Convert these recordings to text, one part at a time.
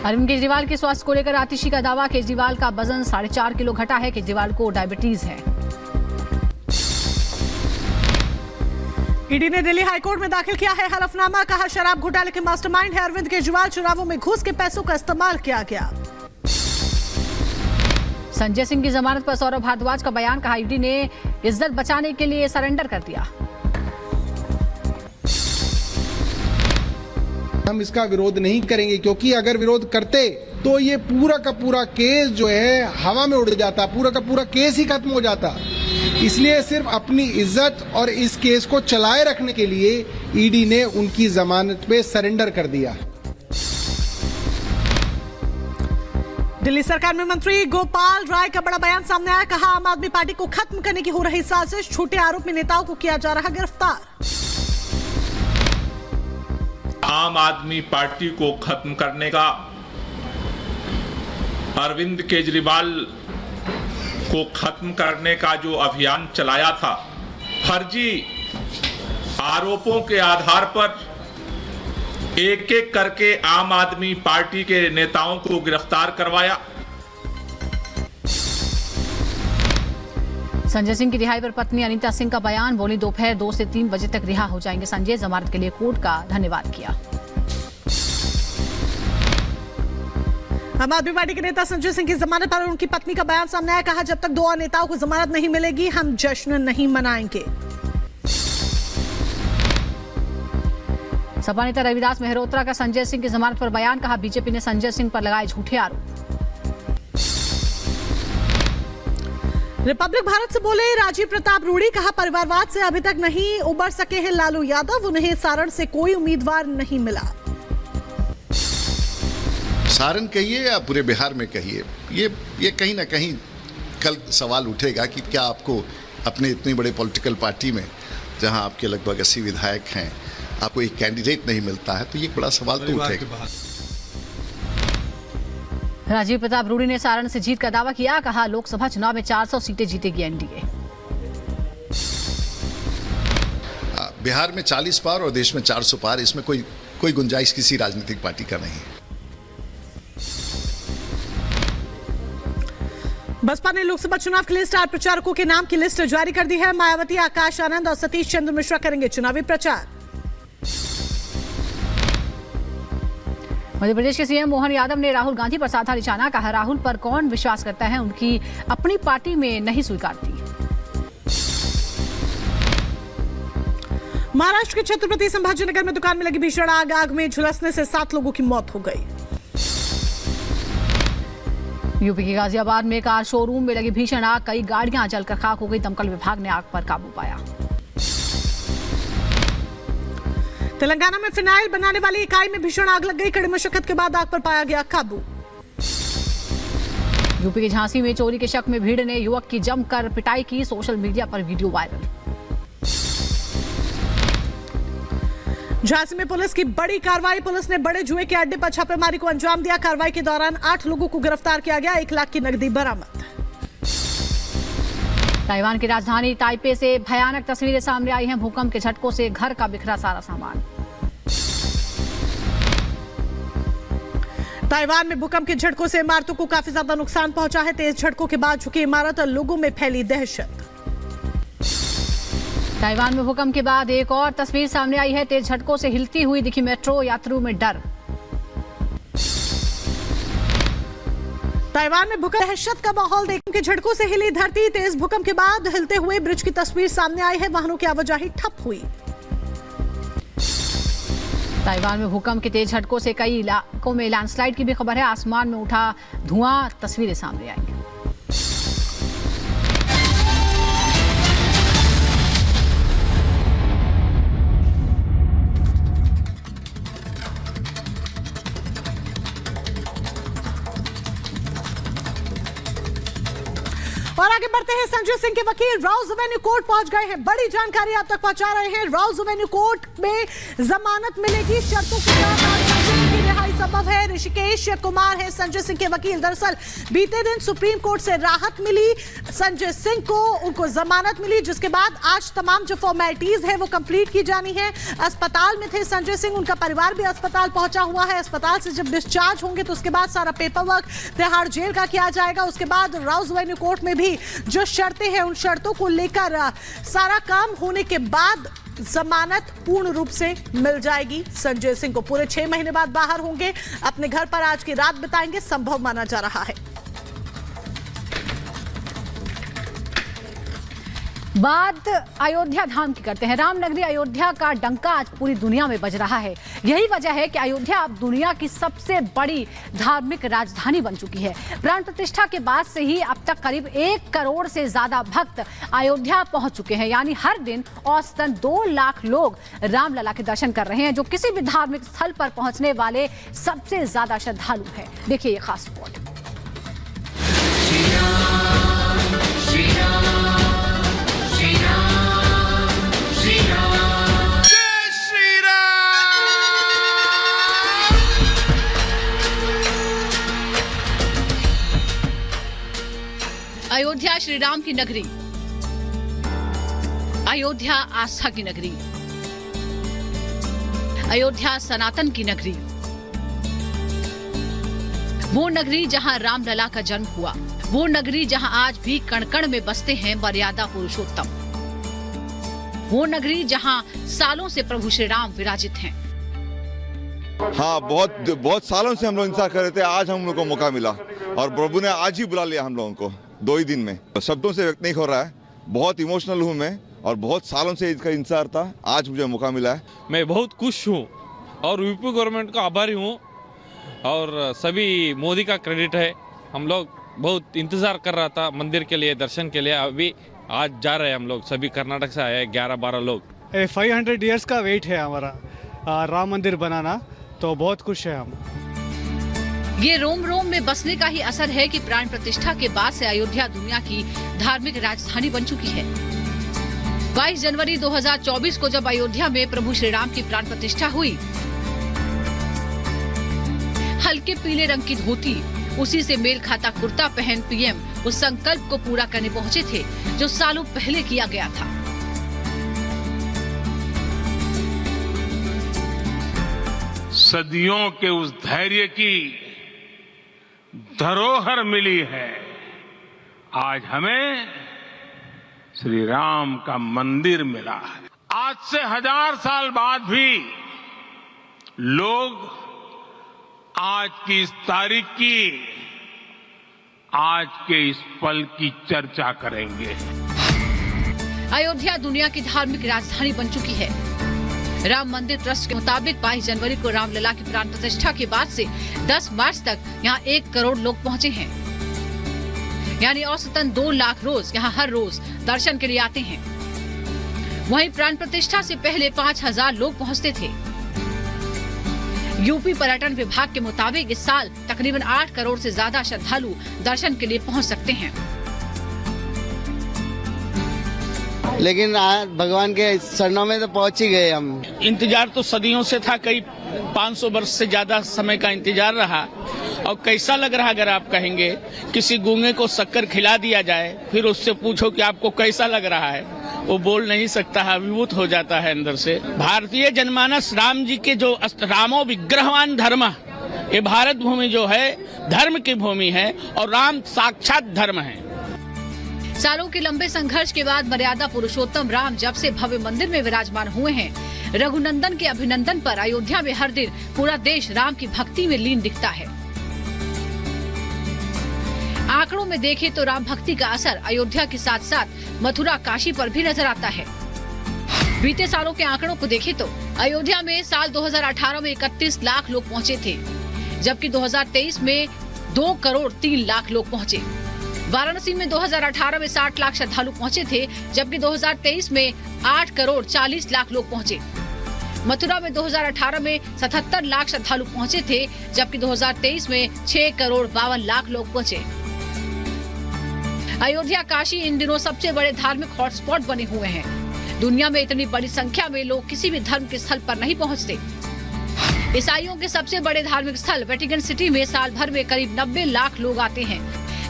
अरविंद केजरीवाल के स्वास्थ्य को लेकर आतिशी का दावा। केजरीवाल का वजन 4.5 किलो घटा है। केजरीवाल को डायबिटीज है। ईडी ने दिल्ली हाईकोर्ट में दाखिल किया है हलफनामा। कहा शराब घोटाले के मास्टरमाइंड है अरविंद केजरीवाल। चुनावों में घूस के पैसों का इस्तेमाल किया गया। संजय सिंह की जमानत पर सौरभ भारद्वाज का बयान। कहा ईडी ने इज्जत बचाने के लिए सरेंडर कर दिया। हम इसका विरोध नहीं करेंगे, क्योंकि अगर विरोध करते तो ये पूरा का पूरा केस जो है हवा में उड़ जाता, पूरा का पूरा केस ही खत्म हो जाता। इसलिए सिर्फ अपनी इज्जत और इस केस को चलाए रखने के लिए ईडी ने उनकी जमानत पे सरेंडर कर दिया। दिल्ली सरकार में मंत्री गोपाल राय का बड़ा बयान सामने आया। कहा आम आदमी पार्टी को खत्म करने की हो रही साजिश। छोटे आरोप में नेताओं को किया जा रहा गिरफ्तार। आम आदमी पार्टी को खत्म करने का अरविंद केजरीवाल को खत्म करने का जो अभियान चलाया था, फर्जी आरोपों के आधार पर एक एक करके आम आदमी पार्टी के नेताओं को गिरफ्तार करवाया। संजय सिंह की रिहाई पर पत्नी अनीता सिंह का बयान। बोली दोपहर 2 से 3 बजे तक रिहा हो जाएंगे संजय। जमानत के लिए कोर्ट का धन्यवाद किया। आम आदमी पार्टी के नेता संजय सिंह की जमानत पर उनकी पत्नी का बयान सामने आया। कहा जब तक 2 और नेताओं को जमानत नहीं मिलेगी हम जश्न नहीं मनाएंगे। सपा नेता रविदास मेहरोत्रा का संजय सिंह की जमानत पर बयान। कहा बीजेपी ने संजय सिंह पर लगाए झूठे आरोप। रिपब्लिक भारत से बोले राजीव प्रताप रूडी। कहा परिवारवाद से अभी तक नहीं उबर सके हैं लालू यादव। उन्हें सारण से कोई उम्मीदवार नहीं मिला। सारण कहिए या पूरे बिहार में कहिए, ये कहीं ना कहीं कल सवाल उठेगा कि क्या आपको अपने इतनी बड़े पॉलिटिकल पार्टी में, जहां आपके लगभग 80 विधायक हैं, आपको एक कैंडिडेट नहीं मिलता है, तो ये बड़ा सवाल तो उठेगा। राजीव प्रताप रूडी ने सारण से जीत का दावा किया। कहा लोकसभा चुनाव में 400 सीटें जीतेगी एनडीए। बिहार में 40 पार और देश में 400 पार, इसमें कोई गुंजाइश किसी राजनीतिक पार्टी का नहीं है। बसपा ने लोकसभा चुनाव के लिए स्टार प्रचारकों के नाम की लिस्ट जारी कर दी है। मायावती, आकाश आनंद और सतीश चंद्र मिश्रा करेंगे चुनावी प्रचार। मध्य प्रदेश के सीएम मोहन यादव ने राहुल गांधी पर साधा निशाना। कहा राहुल पर कौन विश्वास करता है, उनकी अपनी पार्टी में नहीं स्वीकारती। महाराष्ट्र के छत्रपति संभाजीनगर में दुकान में लगी भीषण आग में झुलसने से 7 लोगों की मौत हो गई। यूपी के गाजियाबाद में कार शोरूम में लगी भीषण आग। कई गाड़ियां जलकर खाक हो गई। दमकल विभाग ने आग पर काबू पाया। तेलंगाना में फिनाइल बनाने वाली इकाई में भीषण आग लग गई। कड़ी मशक्कत के बाद आग पर पाया गया काबू। यूपी के झांसी में चोरी के शक में भीड़ ने युवक की जमकर पिटाई की। सोशल मीडिया पर वीडियो वायरल। झांसी में पुलिस की बड़ी कार्रवाई। पुलिस ने बड़े जुए के अड्डे पर छापेमारी को अंजाम दिया। कार्रवाई के दौरान 8 लोगों को गिरफ्तार किया गया। 1 लाख की नकदी बरामद। ताइवान की राजधानी ताइपे से भयानक तस्वीरें सामने आई हैं। भूकंप के झटकों से घर का बिखरा सारा सामान। ताइवान में भूकंप के झटकों से इमारतों को काफी ज्यादा नुकसान पहुंचा है। तेज झटकों के बाद झुकी इमारत और लोगों में फैली दहशत। ताइवान में भूकंप के बाद एक और तस्वीर सामने आई है। तेज झटकों से हिलती हुई दिखी मेट्रो। यात्रियों में डर। ताइवान में भूकंप दहशत का माहौल देखने के झटकों से हिली धरती। तेज भूकंप के बाद हिलते हुए ब्रिज की तस्वीर सामने आई है। वाहनों की आवाजाही ठप हुई। ताइवान में भूकंप के तेज झटकों से कई इलाकों में लैंडस्लाइड की भी खबर है। आसमान में उठा धुआं। तस्वीरें सामने आई। और आगे बढ़ते हैं। संजय सिंह के वकील राउज एवेन्यू कोर्ट पहुंच गए हैं। बड़ी जानकारी आप तक पहुंचा रहे हैं। राउज एवेन्यू कोर्ट में जमानत मिलेगी शर्तों के साथ। की रिहाई संभव है। ऋषिकेश कुमार है संजय सिंह के वकील। दरअसल बीते दिन सुप्रीम कोर्ट से राहत मिली संजय सिंह को, उनको जमानत मिली, जिसके बाद आज तमाम जो फॉर्मेलिटीज है वो कंप्लीट की जानी है। अस्पताल में थे संजय सिंह, उनका परिवार भी अस्पताल पहुंचा हुआ है। अस्पताल से जब डिस्चार्ज होंगे तो उसके बाद सारा पेपर वर्क तिहाड़ जेल का किया जाएगा। उसके बाद राउज वेन्यू कोर्ट में भी जो शर्तें हैं उन शर्तों को लेकर सारा काम होने के बाद जमानत पूर्ण रूप से मिल जाएगी संजय सिंह को। पूरे 6 महीने बाद बाहर होंगे, अपने घर पर आज की रात बिताएंगे, संभव माना जा रहा है। बात अयोध्या धाम की करते हैं। रामनगरी अयोध्या का डंका आज पूरी दुनिया में बज रहा है। यही वजह है कि अयोध्या अब दुनिया की सबसे बड़ी धार्मिक राजधानी बन चुकी है। प्राण प्रतिष्ठा के बाद से ही अब तक करीब 1 करोड़ से ज्यादा भक्त अयोध्या पहुंच चुके हैं। यानी हर दिन औसतन 2 लाख लोग रामलला के दर्शन कर रहे हैं, जो किसी भी धार्मिक स्थल पर पहुंचने वाले सबसे ज्यादा श्रद्धालु है। देखिए ये खास रिपोर्ट। अयोध्या श्री राम की नगरी, अयोध्या आस्था की नगरी, अयोध्या सनातन की नगरी, वो नगरी जहां रामलला का जन्म हुआ, वो नगरी जहां आज भी कण कण में बसते हैं मर्यादा पुरुषोत्तम, वो नगरी जहां सालों से प्रभु श्री राम विराजित हैं। हाँ, बहुत सालों से हम लोग इंतजार कर रहे थे। आज हम लोग को मौका मिला और प्रभु ने आज ही बुला लिया हम लोगों को 2 ही दिन में। शब्दों से व्यक्त नहीं हो रहा है, बहुत इमोशनल हूँ मैं और बहुत सालों से इसका इंतजार था। आज मुझे मौका मिला है। मैं बहुत खुश हूँ और यूपी गवर्नमेंट का आभारी हूँ और सभी मोदी का क्रेडिट है। हम लोग बहुत इंतजार कर रहा था मंदिर के लिए, दर्शन के लिए। अभी आज जा रहे हैं हम लोग, सभी कर्नाटक से आए हैं 11-12 लोग। 500 इयर्स का वेट है हमारा राम मंदिर बनाना, तो बहुत खुश है हम। ये रोम रोम में बसने का ही असर है कि प्राण प्रतिष्ठा के बाद से अयोध्या दुनिया की धार्मिक राजधानी बन चुकी है। 22 जनवरी 2024 को जब अयोध्या में प्रभु श्री राम की प्राण प्रतिष्ठा हुई, हल्के पीले रंग की धोती, उसी से मेल खाता कुर्ता पहन पीएम उस संकल्प को पूरा करने पहुंचे थे जो सालों पहले किया गया था। सदियों के उस धैर्य की धरोहर मिली है। आज हमें श्री राम का मंदिर मिला है। आज से 1000 साल बाद भी लोग आज की इस तारीख की, आज के इस पल की चर्चा करेंगे। अयोध्या दुनिया की धार्मिक राजधानी बन चुकी है। राम मंदिर ट्रस्ट के मुताबिक 22 जनवरी को रामलला की प्राण प्रतिष्ठा के बाद से 10 मार्च तक यहाँ 1 करोड़ लोग पहुँचे हैं। यानी औसतन 2 लाख रोज यहाँ हर रोज दर्शन के लिए आते हैं। वहीं प्राण प्रतिष्ठा से पहले 5000 लोग पहुँचते थे। यूपी पर्यटन विभाग के मुताबिक इस साल तकरीबन 8 करोड़ से ज्यादा श्रद्धालु दर्शन के लिए पहुँच सकते हैं। लेकिन आज भगवान के चरणों में तो पहुंच ही गए हम। इंतजार तो सदियों से था, कई 500 वर्ष से ज्यादा समय का इंतजार रहा। और कैसा लग रहा, अगर आप कहेंगे किसी गूंगे को शक्कर खिला दिया जाए, फिर उससे पूछो कि आपको कैसा लग रहा है, वो बोल नहीं सकता है, अभिभूत हो जाता है अंदर से। भारतीय जनमानस राम जी के जो रामो विग्रहवान धर्म, ये भारत भूमि जो है धर्म की भूमि है और राम साक्षात धर्म है। सालों के लंबे संघर्ष के बाद मर्यादा पुरुषोत्तम राम जब से भव्य मंदिर में विराजमान हुए हैं, रघुनंदन के अभिनंदन पर अयोध्या में हर दिन पूरा देश राम की भक्ति में लीन दिखता है। आंकड़ों में देखें तो राम भक्ति का असर अयोध्या के साथ साथ मथुरा, काशी पर भी नजर आता है। बीते सालों के आंकड़ों को देखें तो अयोध्या में साल 2018 में 31 लाख लोग पहुँचे थे, जबकि 2023 में 2 करोड़ 3 लाख लोग पहुँचे। वाराणसी में 2018 में 60 लाख श्रद्धालु पहुंचे थे, जबकि 2023 में 8 करोड़ 40 लाख लोग पहुंचे। मथुरा में 2018 में 77 लाख श्रद्धालु पहुंचे थे, जबकि 2023 में 6 करोड़ 52 लाख लोग पहुंचे। अयोध्या, काशी इन दिनों सबसे बड़े धार्मिक हॉटस्पॉट बने हुए हैं। दुनिया में इतनी बड़ी संख्या में लोग किसी भी धर्म के स्थल पर नहीं पहुंचते। ईसाइयों के सबसे बड़े धार्मिक स्थल वेटिकन सिटी में साल भर में करीब 90 लाख लोग आते हैं,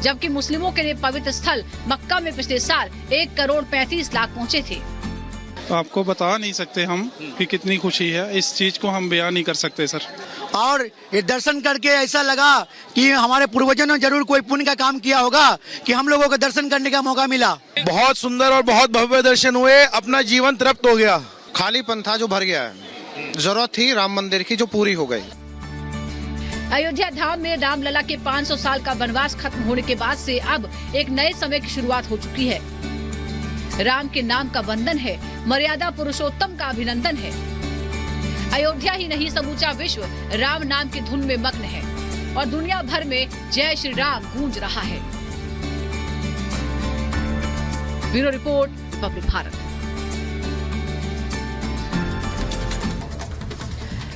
जबकि मुस्लिमों के लिए पवित्र स्थल मक्का में पिछले साल 1,35,00,000 पहुँचे थे। आपको बता नहीं सकते हम कि कितनी खुशी है, इस चीज को हम बयान नहीं कर सकते सर। और ये दर्शन करके ऐसा लगा कि हमारे पूर्वजों ने जरूर कोई पुण्य का काम किया होगा कि हम लोगों को दर्शन करने का मौका मिला। बहुत सुंदर और बहुत भव्य दर्शन हुए, अपना जीवन तृप्त हो गया। खालीपन था जो भर गया है, जरूरत थी राम मंदिर की जो पूरी हो गई। अयोध्या धाम में रामलला के 500 साल का वनवास खत्म होने के बाद से अब एक नए समय की शुरुआत हो चुकी है। राम के नाम का वंदन है, मर्यादा पुरुषोत्तम का अभिनंदन है। अयोध्या ही नहीं समूचा विश्व राम नाम की धुन में मग्न है और दुनिया भर में जय श्री राम गूंज रहा है। Bureau report, Republic Bharat.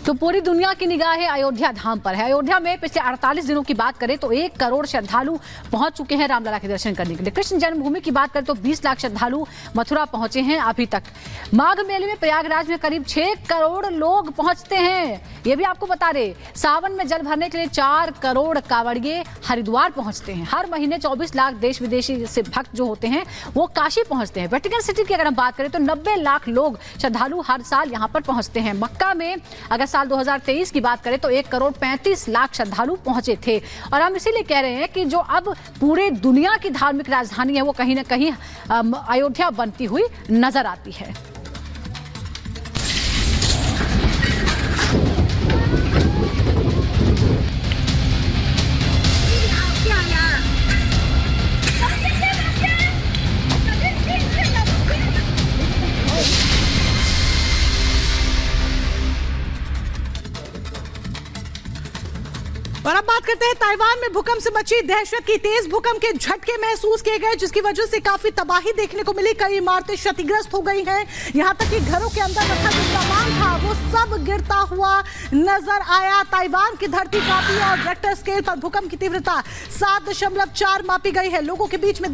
तो पूरी दुनिया की निगाहें अयोध्या धाम पर है। अयोध्या में पिछले 48 दिनों की बात करें तो 1 करोड़ श्रद्धालु पहुंच चुके हैं रामलला के दर्शन करने के लिए। कृष्ण जन्मभूमि की बात करें तो 20 लाख श्रद्धालु मथुरा पहुंचे हैं अभी तक। माघ मेले में प्रयागराज में करीब 6 करोड़ लोग पहुंचते हैं, ये भी आपको बता रहे। सावन में जल भरने के लिए 4 करोड़ कांवड़िए हरिद्वार पहुंचते हैं। हर महीने 24 लाख देश विदेशी से भक्त जो होते हैं वो काशी पहुंचते हैं। वेटिकन सिटी की अगर हम बात करें तो 90 लाख लोग श्रद्धालु हर साल यहाँ पर पहुंचते हैं। मक्का में अगर साल 2023 की बात करें तो 1,35,00,000 श्रद्धालु पहुंचे थे। और हम इसीलिए कह रहे हैं कि जो अब पूरे दुनिया की धार्मिक राजधानी है वो कहीं ना कहीं अयोध्या बनती हुई नजर आती है। और अब बात करते हैं ताइवान में भूकंप से मची दहशत की। तेज भूकंप के झटके महसूस किए गए, जिसकी वजह से काफी तबाही देखने को मिली। कई इमारतें क्षतिग्रस्त हो गई हैं, यहां तक कि घरों के अंदर रखा जो सामान था वो सब गिरता हुआ नजर आया। ताइवान की धरती कांपी और रिक्टर स्केल पर भूकंप की तीव्रता 7.4 मापी गई है। लोगों के बीच में